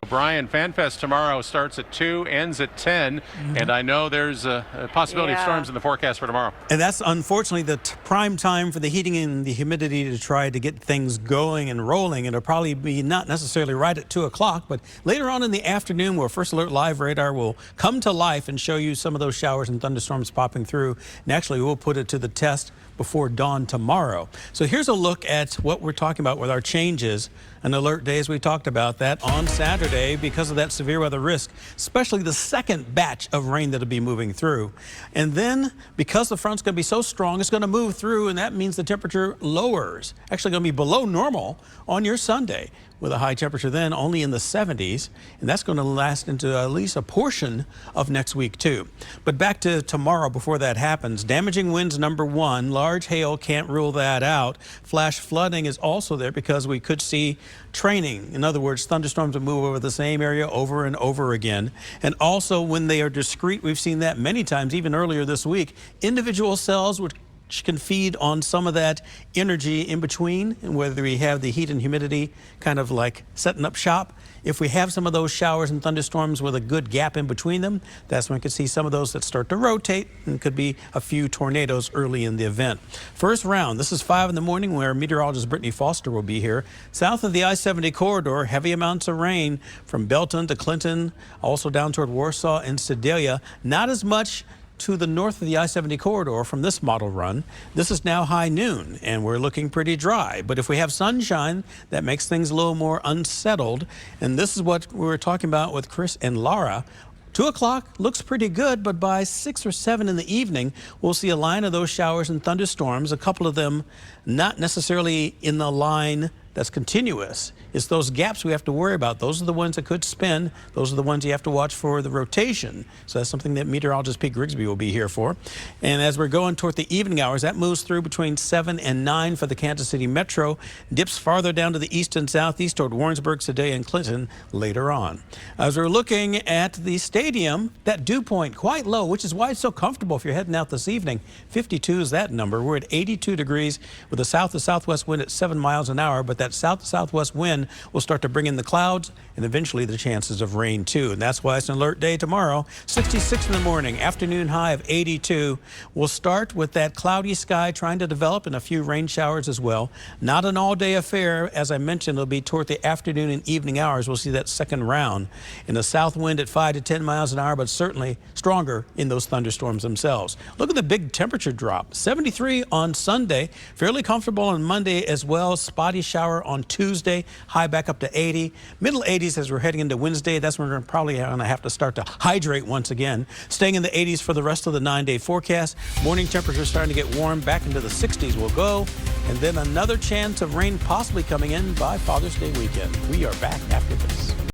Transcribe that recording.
Brian, FanFest tomorrow starts at 2, ends at 10, and I know there's a possibility of storms in the forecast for tomorrow. And that's unfortunately the prime time for the heating and the humidity to try to get things going and rolling. It'll probably be not necessarily right at 2 o'clock, but later on in the afternoon where First Alert Live radar will come to life and show you some of those showers and thunderstorms popping through. And actually, we'll put it to the test before dawn tomorrow. So here's a look at what we're talking about with our changes and alert days. We talked about that on Saturday because of that severe weather risk, especially the second batch of rain that'll be moving through. And then because the front's going to be so strong, it's going to move through, and that means the temperature lowers. Actually going to be below normal on your Sunday, with a high temperature then only in the 70s, and that's going to last into at least a portion of next week too. But back to tomorrow before that happens. Damaging winds #1, large hail can't rule that out. Flash flooding is also there because we could see training. In other words, thunderstorms will move over the same area over and over again. And also when they are discrete, we've seen that many times, even earlier this week, individual cells which can feed on some of that energy in between, and whether we have the heat and humidity kind of like setting up shop. If we have some of those showers and thunderstorms with a good gap in between them, that's when we could see some of those that start to rotate, and could be a few tornadoes early in the event. First round, this is 5 in the morning, where meteorologist Brittany Foster will be here. South of the I-70 corridor, heavy amounts of rain from Belton to Clinton, also down toward Warsaw and Sedalia. Not as much to the north of the I-70 corridor from this model run. This is now high noon, and we're looking pretty dry. But if we have sunshine, that makes things a little more unsettled. And this is what we were talking about with Chris and Laura. 2 o'clock looks pretty good, but by 6 or 7 in the evening, we'll see a line of those showers and thunderstorms, a couple of them not necessarily in the line that's continuous. It's those gaps we have to worry about. Those are the ones that could spin. Those are the ones you have to watch for the rotation. So that's something that meteorologist Pete Grigsby will be here for. And as we're going toward the evening hours, that moves through between 7 and 9 for the Kansas City Metro, dips farther down to the east and southeast toward Warrensburg, Sedalia, and Clinton later on. As we're looking at the stadium, that dew point quite low, which is why it's so comfortable if you're heading out this evening. 52 is that number. We're at 82 degrees with a south to southwest wind at 7 miles an hour, but that south to southwest wind will start to bring in the clouds and eventually the chances of rain too. And that's why it's an alert day tomorrow. 66 in the morning, afternoon high of 82. We'll start with that cloudy sky trying to develop and a few rain showers as well. Not an all-day affair. As I mentioned, it'll be toward the afternoon and evening hours. We'll see that second round in the south wind at 5 to 10 miles an hour, but certainly stronger in those thunderstorms themselves. Look at the big temperature drop. 73 on Sunday, fairly comfortable on Monday as well. Spotty shower on Tuesday, high back up to 80. Middle 80s as we're heading into Wednesday. That's when we're probably going to have to start to hydrate once again. Staying in the 80s for the rest of the 9-day forecast. Morning temperatures starting to get warm. Back into the 60s we'll go. And then another chance of rain possibly coming in by Father's Day weekend. We are back after this.